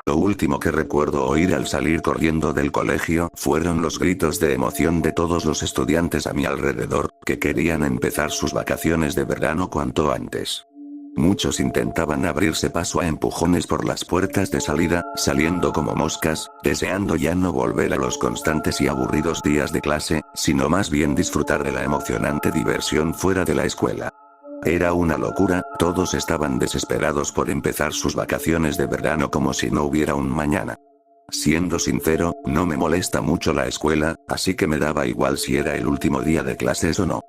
Lo último que recuerdo oír al salir corriendo del colegio fueron los gritos de emoción de todos los estudiantes a mi alrededor, que querían empezar sus vacaciones de verano cuanto antes. Muchos intentaban abrirse paso a empujones por las puertas de salida, saliendo como moscas, deseando ya no volver a los constantes y aburridos días de clase, sino más bien disfrutar de la emocionante diversión fuera de la escuela. Era una locura, todos estaban desesperados por empezar sus vacaciones de verano como si no hubiera un mañana. Siendo sincero, no me molesta mucho la escuela, así que me daba igual si era el último día de clases o no.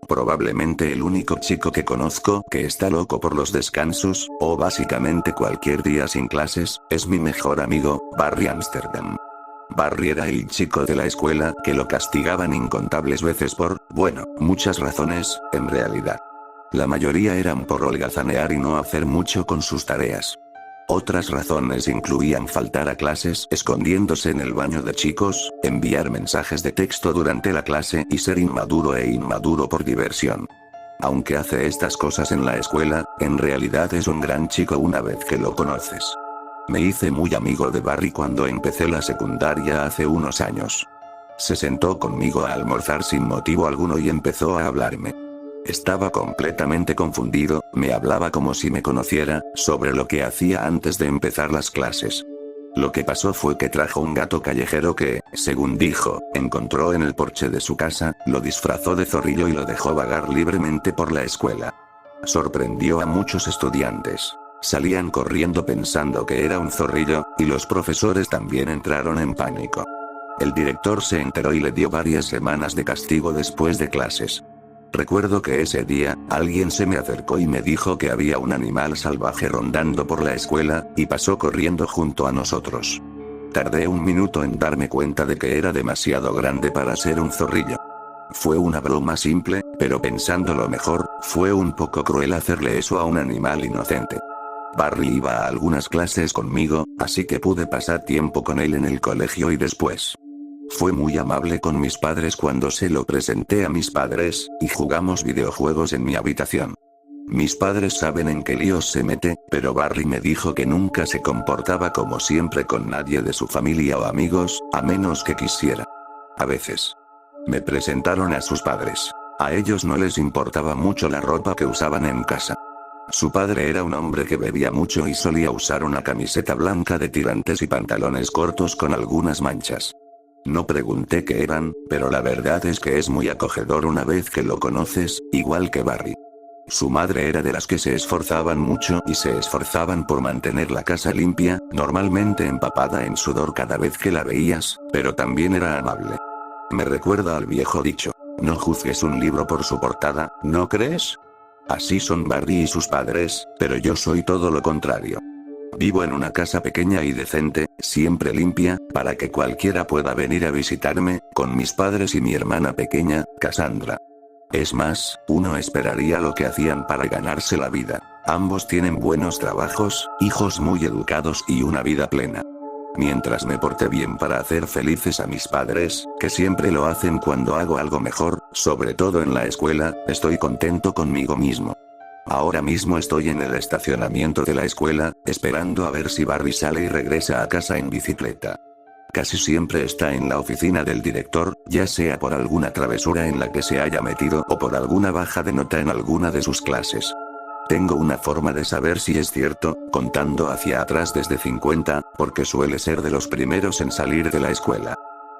Probablemente el único chico que conozco que está loco por los descansos, o básicamente cualquier día sin clases, es mi mejor amigo, Barry Amsterdam. Barry era el chico de la escuela que lo castigaban incontables veces por, bueno, muchas razones, en realidad. La mayoría eran por holgazanear y no hacer mucho con sus tareas. Otras razones incluían faltar a clases escondiéndose en el baño de chicos, enviar mensajes de texto durante la clase y ser inmaduro por diversión. Aunque hace estas cosas en la escuela, en realidad es un gran chico una vez que lo conoces. Me hice muy amigo de Barry cuando empecé la secundaria hace unos años. Se sentó conmigo a almorzar sin motivo alguno y empezó a hablarme. Estaba completamente confundido, me hablaba como si me conociera, sobre lo que hacía antes de empezar las clases. Lo que pasó fue que trajo un gato callejero que, según dijo, encontró en el porche de su casa, lo disfrazó de zorrillo y lo dejó vagar libremente por la escuela. Sorprendió a muchos estudiantes. Salían corriendo pensando que era un zorrillo, y los profesores también entraron en pánico. El director se enteró y le dio varias semanas de castigo después de clases. Recuerdo que ese día, alguien se me acercó y me dijo que había un animal salvaje rondando por la escuela, y pasó corriendo junto a nosotros. Tardé un minuto en darme cuenta de que era demasiado grande para ser un zorrillo. Fue una broma simple, pero pensándolo mejor, fue un poco cruel hacerle eso a un animal inocente. Barry iba a algunas clases conmigo, así que pude pasar tiempo con él en el colegio y después. Fue muy amable con mis padres cuando se lo presenté a mis padres, y jugamos videojuegos en mi habitación. Mis padres saben en qué líos se mete, pero Barry me dijo que nunca se comportaba como siempre con nadie de su familia o amigos, a menos que quisiera. A veces. Me presentaron a sus padres. A ellos no les importaba mucho la ropa que usaban en casa. Su padre era un hombre que bebía mucho y solía usar una camiseta blanca de tirantes y pantalones cortos con algunas manchas. No pregunté qué eran, pero la verdad es que es muy acogedor una vez que lo conoces, igual que Barry. Su madre era de las que se esforzaban mucho y se esforzaban por mantener la casa limpia, normalmente empapada en sudor cada vez que la veías, pero también era amable. Me recuerda al viejo dicho, no juzgues un libro por su portada, ¿no crees? Así son Barry y sus padres, pero yo soy todo lo contrario. Vivo en una casa pequeña y decente, siempre limpia, para que cualquiera pueda venir a visitarme, con mis padres y mi hermana pequeña, Cassandra. Es más, uno esperaría lo que hacían para ganarse la vida. Ambos tienen buenos trabajos, hijos muy educados y una vida plena. Mientras me porté bien para hacer felices a mis padres, que siempre lo hacen cuando hago algo mejor, sobre todo en la escuela, estoy contento conmigo mismo. Ahora mismo estoy en el estacionamiento de la escuela, esperando a ver si Barry sale y regresa a casa en bicicleta. Casi siempre está en la oficina del director, ya sea por alguna travesura en la que se haya metido o por alguna baja de nota en alguna de sus clases. Tengo una forma de saber si es cierto, contando hacia atrás desde 50, porque suele ser de los primeros en salir de la escuela.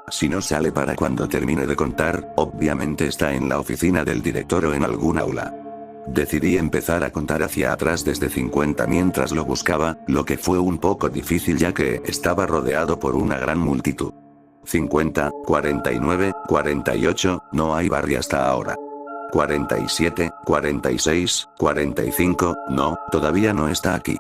Si no sale para cuando termine de contar, obviamente está en la oficina del director o en algún aula. Decidí empezar a contar hacia atrás desde 50 mientras lo buscaba, lo que fue un poco difícil ya que estaba rodeado por una gran multitud. 50, 49, 48, no hay Barry hasta ahora. 47, 46, 45, no, todavía no está aquí.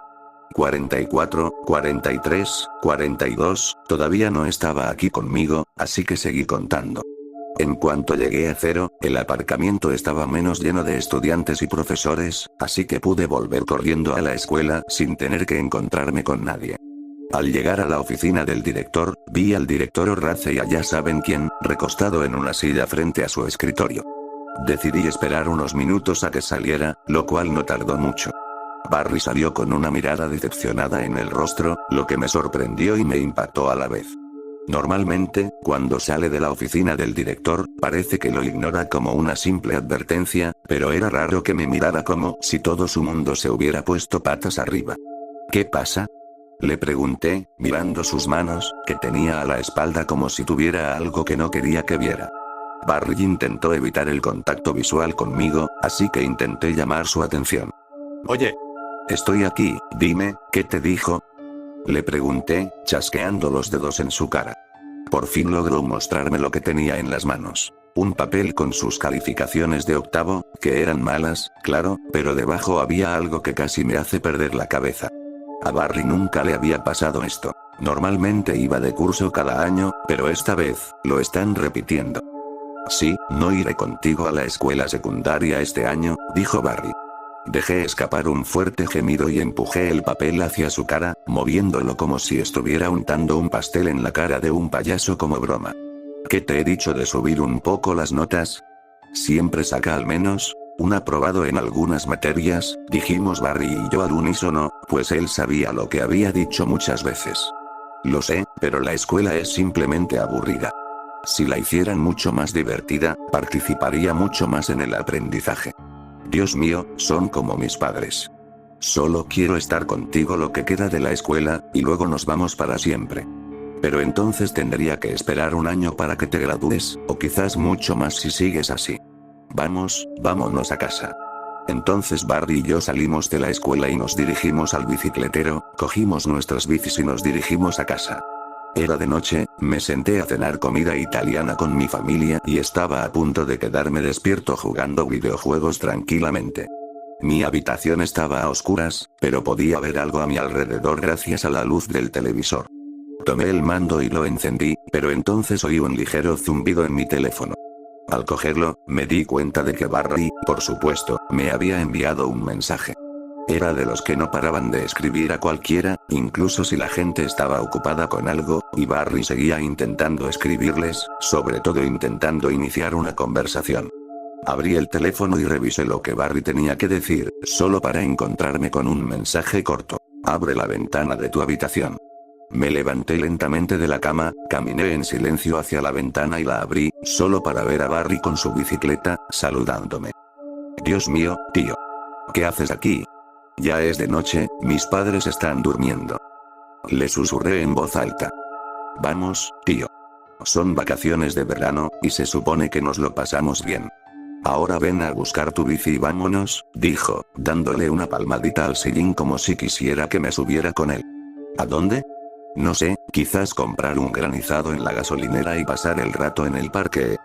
44, 43, 42, todavía no estaba aquí conmigo, así que seguí contando. En cuanto llegué a 0, el aparcamiento estaba menos lleno de estudiantes y profesores, así que pude volver corriendo a la escuela sin tener que encontrarme con nadie. Al llegar a la oficina del director, vi al director Horace y a ya saben quién, recostado en una silla frente a su escritorio. Decidí esperar unos minutos a que saliera, lo cual no tardó mucho. Barry salió con una mirada decepcionada en el rostro, lo que me sorprendió y me impactó a la vez. Normalmente, cuando sale de la oficina del director, parece que lo ignora como una simple advertencia, pero era raro que me mirara como si todo su mundo se hubiera puesto patas arriba. ¿Qué pasa? Le pregunté, mirando sus manos, que tenía a la espalda como si tuviera algo que no quería que viera. Barry intentó evitar el contacto visual conmigo, así que intenté llamar su atención. Oye. Estoy aquí, dime, ¿qué te dijo? Le pregunté, chasqueando los dedos en su cara. Por fin logró mostrarme lo que tenía en las manos. Un papel con sus calificaciones de octavo, que eran malas, claro, pero debajo había algo que casi me hace perder la cabeza. A Barry nunca le había pasado esto. Normalmente iba de curso cada año, pero esta vez, lo están repitiendo. Sí, no iré contigo a la escuela secundaria este año, dijo Barry. Dejé escapar un fuerte gemido y empujé el papel hacia su cara, moviéndolo como si estuviera untando un pastel en la cara de un payaso como broma. ¿Qué te he dicho de subir un poco las notas? Siempre saca al menos un aprobado en algunas materias, dijimos Barry y yo al unísono, pues él sabía lo que había dicho muchas veces. Lo sé, pero la escuela es simplemente aburrida. Si la hicieran mucho más divertida, participaría mucho más en el aprendizaje. Dios mío, son como mis padres. Solo quiero estar contigo lo que queda de la escuela, y luego nos vamos para siempre. Pero entonces tendría que esperar un año para que te gradúes, o quizás mucho más si sigues así. Vámonos a casa. Entonces Barry y yo salimos de la escuela y nos dirigimos al bicicletero, cogimos nuestras bicis y nos dirigimos a casa. Era de noche, me senté a cenar comida italiana con mi familia y estaba a punto de quedarme despierto jugando videojuegos tranquilamente. Mi habitación estaba a oscuras, pero podía ver algo a mi alrededor gracias a la luz del televisor. Tomé el mando y lo encendí, pero entonces oí un ligero zumbido en mi teléfono. Al cogerlo, me di cuenta de que Barry, por supuesto, me había enviado un mensaje. Era de los que no paraban de escribir a cualquiera, incluso si la gente estaba ocupada con algo, y Barry seguía intentando escribirles, sobre todo intentando iniciar una conversación. Abrí el teléfono y revisé lo que Barry tenía que decir, solo para encontrarme con un mensaje corto. Abre la ventana de tu habitación. Me levanté lentamente de la cama, caminé en silencio hacia la ventana y la abrí, solo para ver a Barry con su bicicleta, saludándome. Dios mío, tío. ¿Qué haces aquí? Ya es de noche, mis padres están durmiendo. Le susurré en voz alta. Vamos, tío. Son vacaciones de verano, y se supone que nos lo pasamos bien. Ahora ven a buscar tu bici y vámonos, dijo, dándole una palmadita al sillín como si quisiera que me subiera con él. ¿A dónde? No sé, quizás comprar un granizado en la gasolinera y pasar el rato en el parque.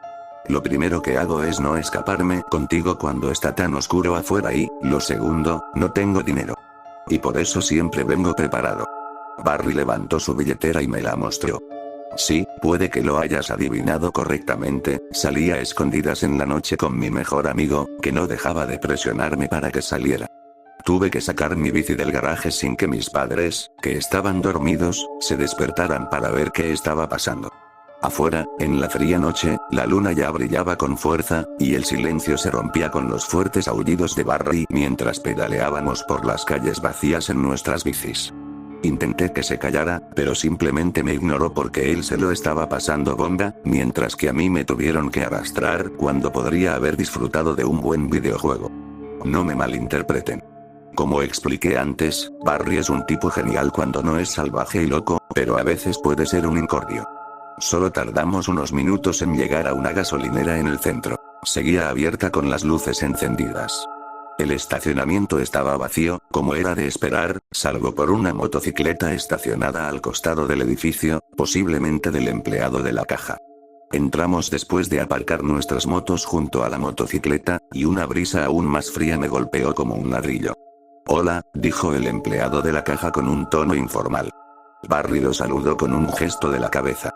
Lo primero que hago es no escaparme contigo cuando está tan oscuro afuera y, lo segundo, no tengo dinero. Y por eso siempre vengo preparado. Barry levantó su billetera y me la mostró. Sí, puede que lo hayas adivinado correctamente, salí a escondidas en la noche con mi mejor amigo, que no dejaba de presionarme para que saliera. Tuve que sacar mi bici del garaje sin que mis padres, que estaban dormidos, se despertaran para ver qué estaba pasando. Afuera, en la fría noche, la luna ya brillaba con fuerza, y el silencio se rompía con los fuertes aullidos de Barry mientras pedaleábamos por las calles vacías en nuestras bicis. Intenté que se callara, pero simplemente me ignoró porque él se lo estaba pasando bomba, mientras que a mí me tuvieron que arrastrar cuando podría haber disfrutado de un buen videojuego. No me malinterpreten. Como expliqué antes, Barry es un tipo genial cuando no es salvaje y loco, pero a veces puede ser un incordio. Solo tardamos unos minutos en llegar a una gasolinera en el centro. Seguía abierta con las luces encendidas. El estacionamiento estaba vacío, como era de esperar, salvo por una motocicleta estacionada al costado del edificio, posiblemente del empleado de la caja. Entramos después de aparcar nuestras motos junto a la motocicleta, y una brisa aún más fría me golpeó como un ladrillo. Hola, dijo el empleado de la caja con un tono informal. Barry lo saludó con un gesto de la cabeza.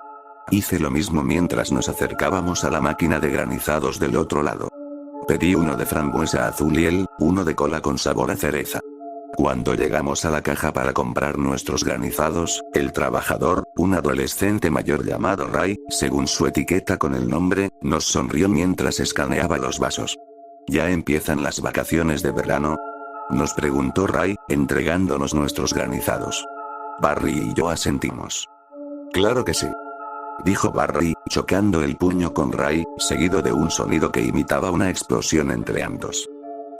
Hice lo mismo mientras nos acercábamos a la máquina de granizados del otro lado. Pedí uno de frambuesa azul y él, uno de cola con sabor a cereza. Cuando llegamos a la caja para comprar nuestros granizados, el trabajador, un adolescente mayor llamado Ray, según su etiqueta con el nombre, nos sonrió mientras escaneaba los vasos. ¿Ya empiezan las vacaciones de verano? Nos preguntó Ray, entregándonos nuestros granizados. Barry y yo asentimos. Claro que sí, dijo Barry, chocando el puño con Ray, seguido de un sonido que imitaba una explosión entre ambos.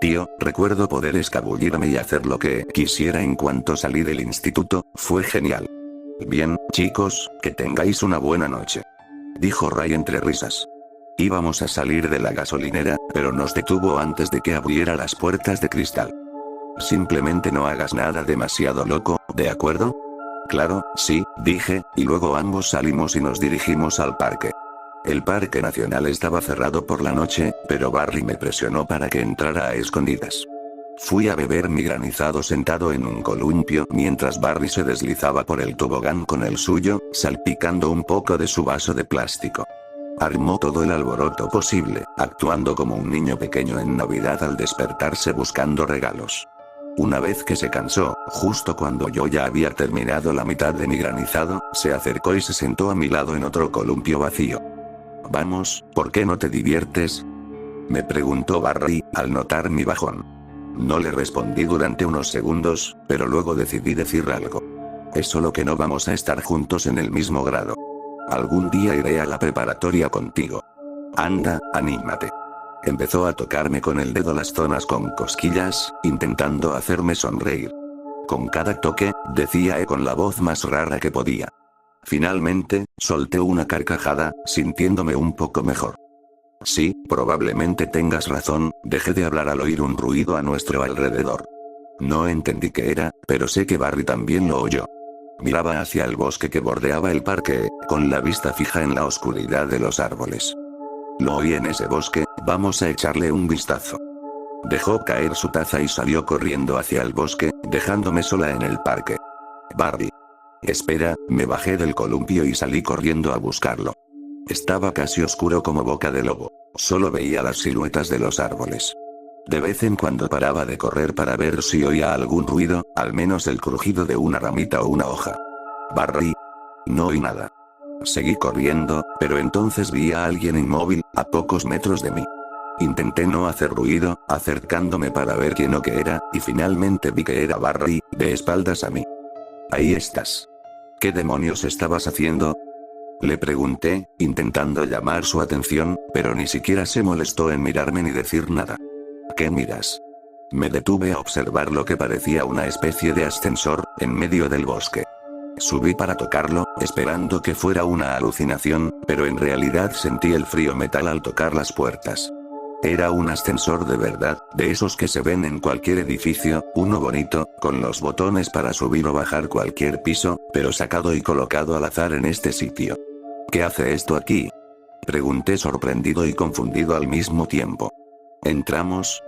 Tío, recuerdo poder escabullirme y hacer lo que quisiera en cuanto salí del instituto, fue genial. Bien, chicos, que tengáis una buena noche, dijo Ray entre risas. Íbamos a salir de la gasolinera, pero nos detuvo antes de que abriera las puertas de cristal. Simplemente no hagas nada demasiado loco, ¿de acuerdo? Claro, sí, dije, y luego ambos salimos y nos dirigimos al parque. El parque nacional estaba cerrado por la noche, pero Barry me presionó para que entrara a escondidas. Fui a beber mi granizado sentado en un columpio mientras Barry se deslizaba por el tobogán con el suyo, salpicando un poco de su vaso de plástico. Armó todo el alboroto posible, actuando como un niño pequeño en Navidad al despertarse buscando regalos. Una vez que se cansó, justo cuando yo ya había terminado la mitad de mi granizado, se acercó y se sentó a mi lado en otro columpio vacío. Vamos, ¿por qué no te diviertes?, me preguntó Barry, al notar mi bajón. No le respondí durante unos segundos, pero luego decidí decir algo. Es solo que no vamos a estar juntos en el mismo grado. Algún día iré a la preparatoria contigo. Anda, anímate. Empezó a tocarme con el dedo las zonas con cosquillas, intentando hacerme sonreír. Con cada toque, decía con la voz más rara que podía. Finalmente, solté una carcajada, sintiéndome un poco mejor. Sí, probablemente tengas razón, dejé de hablar al oír un ruido a nuestro alrededor. No entendí qué era, pero sé que Barry también lo oyó. Miraba hacia el bosque que bordeaba el parque, con la vista fija en la oscuridad de los árboles. Lo oí en ese bosque, vamos a echarle un vistazo. Dejó caer su taza y salió corriendo hacia el bosque, dejándome sola en el parque. Barry. Espera, me bajé del columpio y salí corriendo a buscarlo. Estaba casi oscuro como boca de lobo, solo veía las siluetas de los árboles. De vez en cuando paraba de correr para ver si oía algún ruido, al menos el crujido de una ramita o una hoja. Barry. No oí nada. Seguí corriendo, pero entonces vi a alguien inmóvil, a pocos metros de mí. Intenté no hacer ruido, acercándome para ver quién o qué era, y finalmente vi que era Barry, de espaldas a mí. Ahí estás. ¿Qué demonios estabas haciendo?, le pregunté, intentando llamar su atención, pero ni siquiera se molestó en mirarme ni decir nada. ¿Qué miras? Me detuve a observar lo que parecía una especie de ascensor, en medio del bosque. Subí para tocarlo, esperando que fuera una alucinación, pero en realidad sentí el frío metal al tocar las puertas. Era un ascensor de verdad, de esos que se ven en cualquier edificio, uno bonito, con los botones para subir o bajar cualquier piso, pero sacado y colocado al azar en este sitio. ¿Qué hace esto aquí?, pregunté sorprendido y confundido al mismo tiempo. ¿Entramos?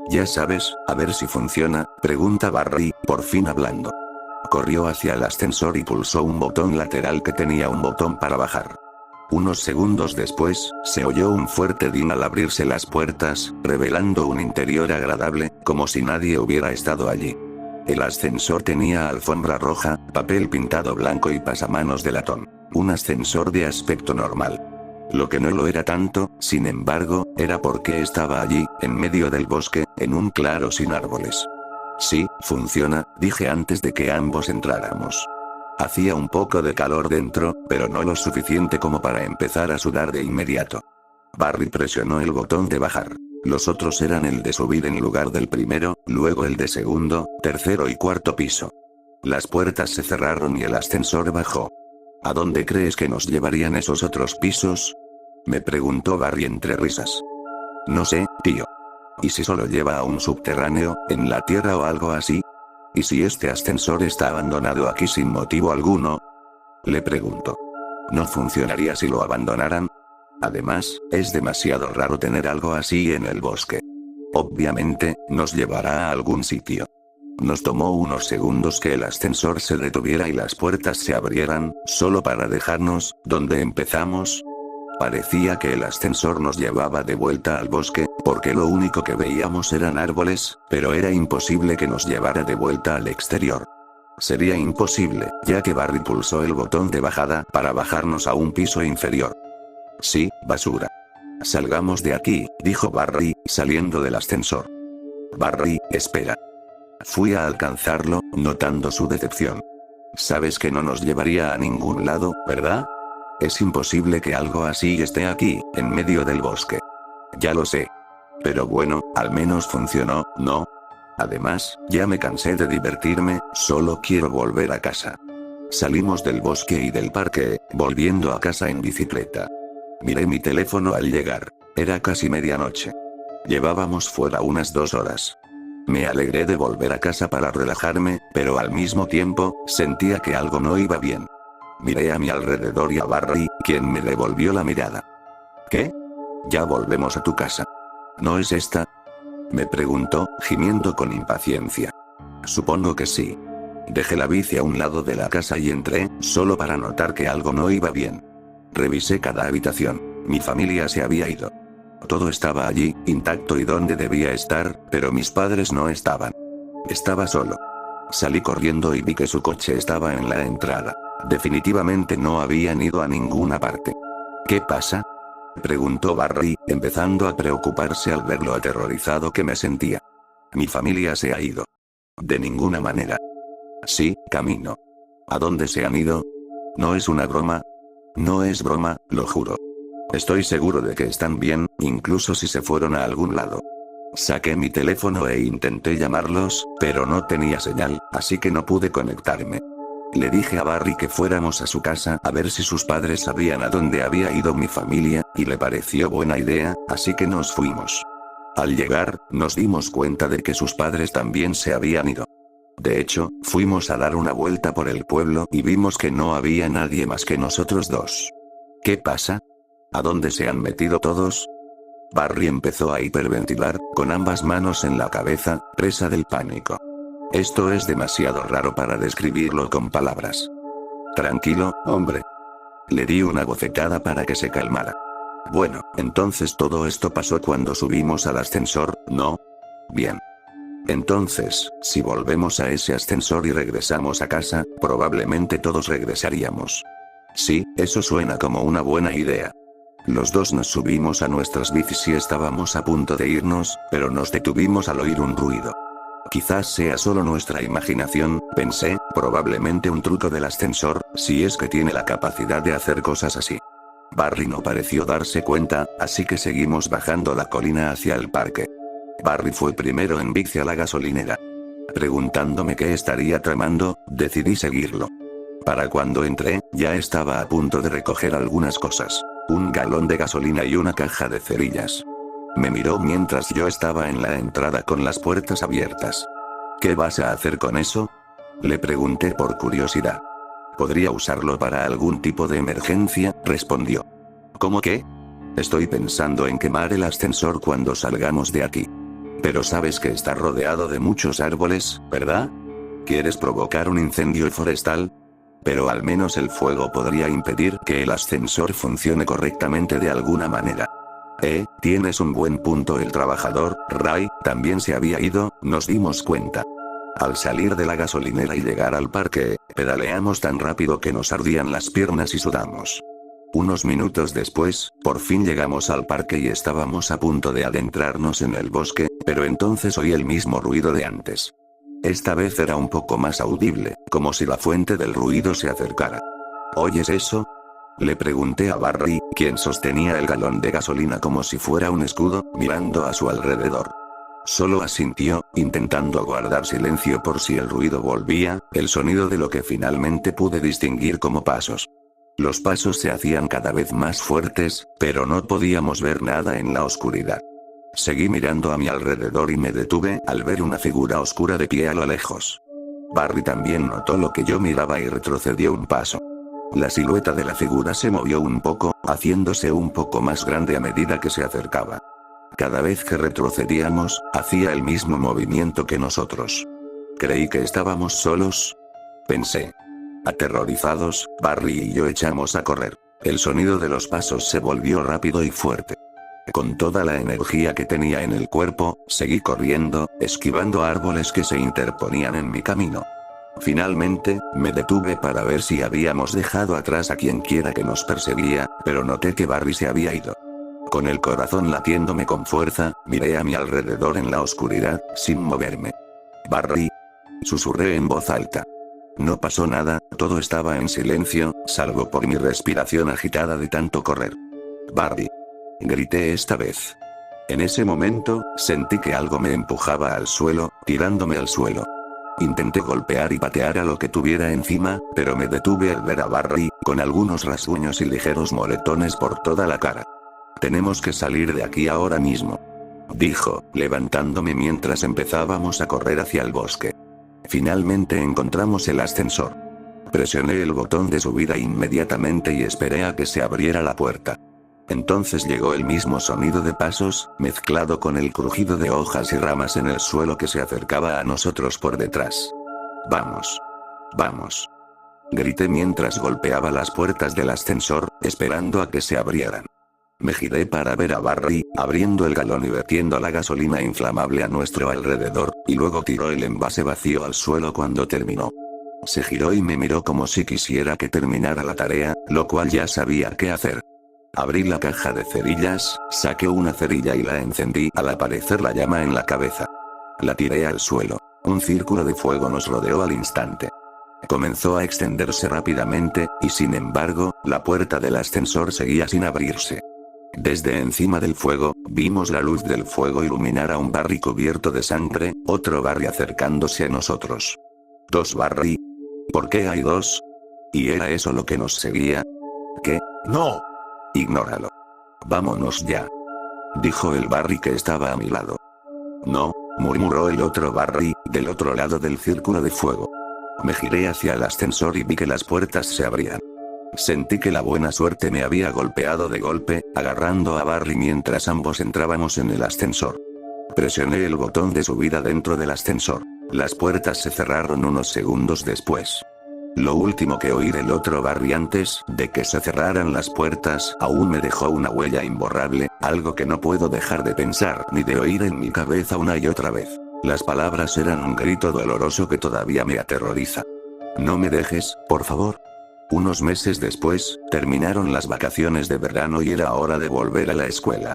Ya sabes, a ver si funciona, pregunta Barry, por fin hablando. Corrió hacia el ascensor y pulsó un botón lateral que tenía un botón para bajar. Unos segundos después, se oyó un fuerte din al abrirse las puertas, revelando un interior agradable, como si nadie hubiera estado allí. El ascensor tenía alfombra roja, papel pintado blanco y pasamanos de latón. Un ascensor de aspecto normal. Lo que no lo era tanto, sin embargo, era porque estaba allí, en medio del bosque, en un claro sin árboles. Sí, funciona, dije antes de que ambos entráramos. Hacía un poco de calor dentro, pero no lo suficiente como para empezar a sudar de inmediato. Barry presionó el botón de bajar. Los otros eran el de subir en lugar del primero, luego el de segundo, tercero y cuarto piso. Las puertas se cerraron y el ascensor bajó. ¿A dónde crees que nos llevarían esos otros pisos?, me preguntó Barry entre risas. No sé, tío. ¿Y si solo lleva a un subterráneo, en la tierra o algo así? ¿Y si este ascensor está abandonado aquí sin motivo alguno?, le pregunto. ¿No funcionaría si lo abandonaran? Además, es demasiado raro tener algo así en el bosque. Obviamente, nos llevará a algún sitio. Nos tomó unos segundos que el ascensor se detuviera y las puertas se abrieran, solo para dejarnos, donde empezamos. Parecía que el ascensor nos llevaba de vuelta al bosque, porque lo único que veíamos eran árboles, pero era imposible que nos llevara de vuelta al exterior. Sería imposible, ya que Barry pulsó el botón de bajada para bajarnos a un piso inferior. Sí, basura. Salgamos de aquí, dijo Barry, saliendo del ascensor. Barry, espera. Fui a alcanzarlo, notando su decepción. Sabes que no nos llevaría a ningún lado, ¿verdad? Es imposible que algo así esté aquí, en medio del bosque. Ya lo sé. Pero bueno, al menos funcionó, ¿no? Además, ya me cansé de divertirme, solo quiero volver a casa. Salimos del bosque y del parque, volviendo a casa en bicicleta. Miré mi teléfono al llegar. Era casi medianoche. Llevábamos fuera unas 2 horas. Me alegré de volver a casa para relajarme, pero al mismo tiempo, sentía que algo no iba bien. Miré a mi alrededor y a Barry, quien me devolvió la mirada. ¿Qué? Ya volvemos a tu casa. ¿No es esta? Me preguntó, gimiendo con impaciencia. Supongo que sí. Dejé la bici a un lado de la casa y entré, solo para notar que algo no iba bien. Revisé cada habitación. Mi familia se había ido. Todo estaba allí, intacto y donde debía estar, pero mis padres no estaban. Estaba solo. Salí corriendo y vi que su coche estaba en la entrada. Definitivamente no habían ido a ninguna parte. ¿Qué pasa?, preguntó Barry, empezando a preocuparse al ver lo aterrorizado que me sentía. Mi familia se ha ido. De ninguna manera. Sí, camino. ¿A dónde se han ido? ¿No es una broma? No es broma, lo juro. Estoy seguro de que están bien, incluso si se fueron a algún lado. Saqué mi teléfono e intenté llamarlos, pero no tenía señal, así que no pude conectarme. Le dije a Barry que fuéramos a su casa a ver si sus padres sabían a dónde había ido mi familia, y le pareció buena idea, así que nos fuimos. Al llegar, nos dimos cuenta de que sus padres también se habían ido. De hecho, fuimos a dar una vuelta por el pueblo y vimos que no había nadie más que nosotros dos. ¿Qué pasa? ¿A dónde se han metido todos? Barry empezó a hiperventilar, con ambas manos en la cabeza, presa del pánico. Esto es demasiado raro para describirlo con palabras. Tranquilo, hombre. Le di una bofetada para que se calmara. Bueno, entonces todo esto pasó cuando subimos al ascensor, ¿no? Bien. Entonces, si volvemos a ese ascensor y regresamos a casa, probablemente todos regresaríamos. Sí, eso suena como una buena idea. Los dos nos subimos a nuestras bicis y estábamos a punto de irnos, pero nos detuvimos al oír un ruido. Quizás sea solo nuestra imaginación, pensé, probablemente un truco del ascensor, si es que tiene la capacidad de hacer cosas así. Barry no pareció darse cuenta, así que seguimos bajando la colina hacia el parque. Barry fue primero en bici a la gasolinera. Preguntándome qué estaría tramando, decidí seguirlo. Para cuando entré, ya estaba a punto de recoger algunas cosas. Un galón de gasolina y una caja de cerillas. Me miró mientras yo estaba en la entrada con las puertas abiertas. ¿Qué vas a hacer con eso?, le pregunté por curiosidad. Podría usarlo para algún tipo de emergencia, respondió. ¿Cómo qué? Estoy pensando en quemar el ascensor cuando salgamos de aquí. Pero sabes que está rodeado de muchos árboles, ¿verdad? ¿Quieres provocar un incendio forestal? Pero al menos el fuego podría impedir que el ascensor funcione correctamente de alguna manera. Tienes un buen punto. El trabajador, Ray, también se había ido, nos dimos cuenta. Al salir de la gasolinera y llegar al parque, pedaleamos tan rápido que nos ardían las piernas y sudamos. Unos minutos después, por fin llegamos al parque y estábamos a punto de adentrarnos en el bosque, pero entonces oí el mismo ruido de antes. Esta vez era un poco más audible, como si la fuente del ruido se acercara. ¿Oyes eso?, le pregunté a Barry, quien sostenía el galón de gasolina como si fuera un escudo, mirando a su alrededor. Solo asintió, intentando guardar silencio por si el ruido volvía, el sonido de lo que finalmente pude distinguir como pasos. Los pasos se hacían cada vez más fuertes, pero no podíamos ver nada en la oscuridad. Seguí mirando a mi alrededor y me detuve al ver una figura oscura de pie a lo lejos. Barry también notó lo que yo miraba y retrocedió un paso. La silueta de la figura se movió un poco, haciéndose un poco más grande a medida que se acercaba. Cada vez que retrocedíamos, hacía el mismo movimiento que nosotros. Creí que estábamos solos, pensé. Aterrorizados, Barry y yo echamos a correr. El sonido de los pasos se volvió rápido y fuerte. Con toda la energía que tenía en el cuerpo, seguí corriendo, esquivando árboles que se interponían en mi camino. Finalmente, me detuve para ver si habíamos dejado atrás a quien quiera que nos perseguía, pero noté que Barry se había ido. Con el corazón latiéndome con fuerza, miré a mi alrededor en la oscuridad, sin moverme. Barry. Susurré en voz alta. No pasó nada, todo estaba en silencio, salvo por mi respiración agitada de tanto correr. Barry. Grité esta vez. En ese momento, sentí que algo me empujaba al suelo, tirándome al suelo. Intenté golpear y patear a lo que tuviera encima, pero me detuve al ver a Barry, con algunos rasguños y ligeros moretones por toda la cara. Tenemos que salir de aquí ahora mismo, dijo, levantándome mientras empezábamos a correr hacia el bosque. Finalmente encontramos el ascensor. Presioné el botón de subida inmediatamente y esperé a que se abriera la puerta. Entonces llegó el mismo sonido de pasos, mezclado con el crujido de hojas y ramas en el suelo que se acercaba a nosotros por detrás. Vamos. Vamos. Grité mientras golpeaba las puertas del ascensor, esperando a que se abrieran. Me giré para ver a Barry, abriendo el galón y vertiendo la gasolina inflamable a nuestro alrededor, y luego tiró el envase vacío al suelo cuando terminó. Se giró y me miró como si quisiera que terminara la tarea, lo cual ya sabía qué hacer. Abrí la caja de cerillas, saqué una cerilla y la encendí al aparecer la llama en la cabeza. La tiré al suelo. Un círculo de fuego nos rodeó al instante. Comenzó a extenderse rápidamente, y sin embargo, la puerta del ascensor seguía sin abrirse. Desde encima del fuego, vimos la luz del fuego iluminar a un Barry cubierto de sangre, otro Barry acercándose a nosotros. ¿Dos Barry? ¿Por qué hay dos? ¿Y era eso lo que nos seguía? ¿Qué? ¡No! Ignóralo. Vámonos ya, dijo el Barry que estaba a mi lado. No, murmuró el otro Barry, del otro lado del círculo de fuego. Me giré hacia el ascensor y vi que las puertas se abrían. Sentí que la buena suerte me había golpeado de golpe, agarrando a Barry mientras ambos entrábamos en el ascensor. Presioné el botón de subida dentro del ascensor. Las puertas se cerraron unos segundos después. Lo último que oí del otro Barry antes de que se cerraran las puertas aún me dejó una huella imborrable, algo que no puedo dejar de pensar ni de oír en mi cabeza una y otra vez. Las palabras eran un grito doloroso que todavía me aterroriza. No me dejes, por favor. Unos meses después, terminaron las vacaciones de verano y era hora de volver a la escuela.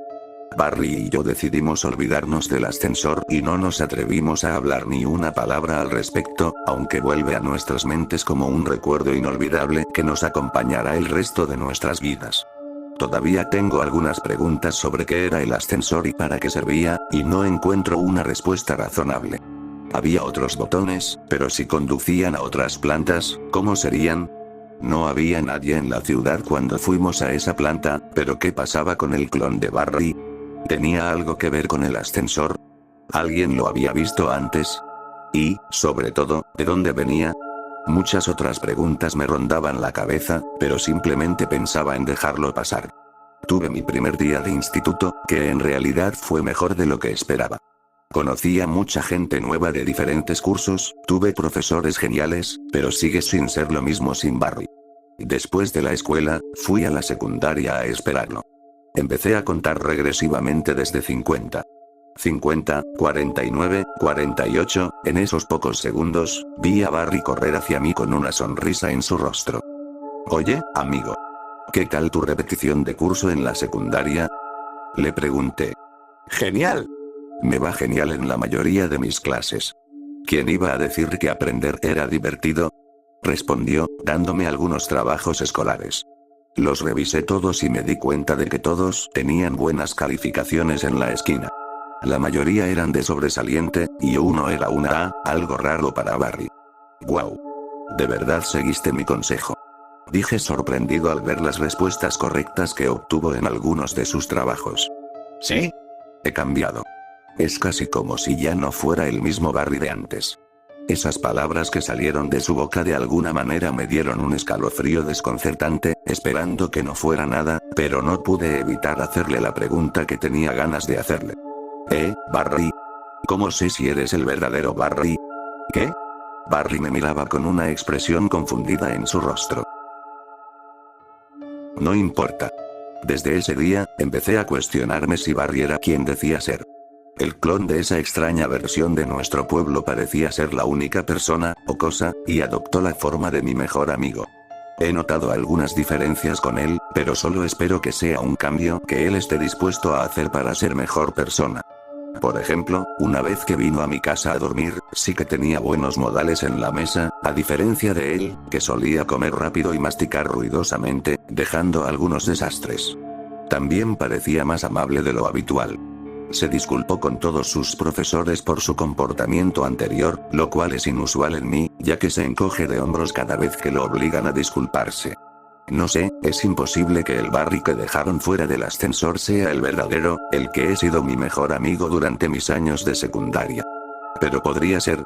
Barry y yo decidimos olvidarnos del ascensor y no nos atrevimos a hablar ni una palabra al respecto, aunque vuelve a nuestras mentes como un recuerdo inolvidable que nos acompañará el resto de nuestras vidas. Todavía tengo algunas preguntas sobre qué era el ascensor y para qué servía, y no encuentro una respuesta razonable. Había otros botones, pero si conducían a otras plantas, ¿cómo serían? No había nadie en la ciudad cuando fuimos a esa planta, pero ¿qué pasaba con el clon de Barry? ¿Tenía algo que ver con el ascensor? ¿Alguien lo había visto antes? Y, sobre todo, ¿de dónde venía? Muchas otras preguntas me rondaban la cabeza, pero simplemente pensaba en dejarlo pasar. Tuve mi primer día de instituto, que en realidad fue mejor de lo que esperaba. Conocí a mucha gente nueva de diferentes cursos, tuve profesores geniales, pero sigue sin ser lo mismo sin Barry. Después de la escuela, fui a la secundaria a esperarlo. Empecé a contar regresivamente desde 50. 50, 49, 48, en esos pocos segundos, vi a Barry correr hacia mí con una sonrisa en su rostro. Oye, amigo. ¿Qué tal tu repetición de curso en la secundaria? Le pregunté. Genial. Me va genial en la mayoría de mis clases. ¿Quién iba a decir que aprender era divertido? Respondió, dándome algunos trabajos escolares. Los revisé todos y me di cuenta de que todos tenían buenas calificaciones en la esquina. La mayoría eran de sobresaliente, y uno era una A, algo raro para Barry. Wow. ¿De verdad seguiste mi consejo? Dije sorprendido al ver las respuestas correctas que obtuvo en algunos de sus trabajos. ¿Sí? He cambiado. Es casi como si ya no fuera el mismo Barry de antes. Esas palabras que salieron de su boca de alguna manera me dieron un escalofrío desconcertante, esperando que no fuera nada, pero no pude evitar hacerle la pregunta que tenía ganas de hacerle. Barry. ¿Cómo sé si eres el verdadero Barry? ¿Qué? Barry me miraba con una expresión confundida en su rostro. No importa. Desde ese día, empecé a cuestionarme si Barry era quien decía ser. El clon de esa extraña versión de nuestro pueblo parecía ser la única persona, o cosa, y adoptó la forma de mi mejor amigo. He notado algunas diferencias con él, pero solo espero que sea un cambio que él esté dispuesto a hacer para ser mejor persona. Por ejemplo, una vez que vino a mi casa a dormir, sí que tenía buenos modales en la mesa, a diferencia de él, que solía comer rápido y masticar ruidosamente, dejando algunos desastres. También parecía más amable de lo habitual. Se disculpó con todos sus profesores por su comportamiento anterior, lo cual es inusual en mí, ya que se encoge de hombros cada vez que lo obligan a disculparse. No sé, es imposible que el Barry que dejaron fuera del ascensor sea el verdadero, el que he sido mi mejor amigo durante mis años de secundaria. Pero podría ser.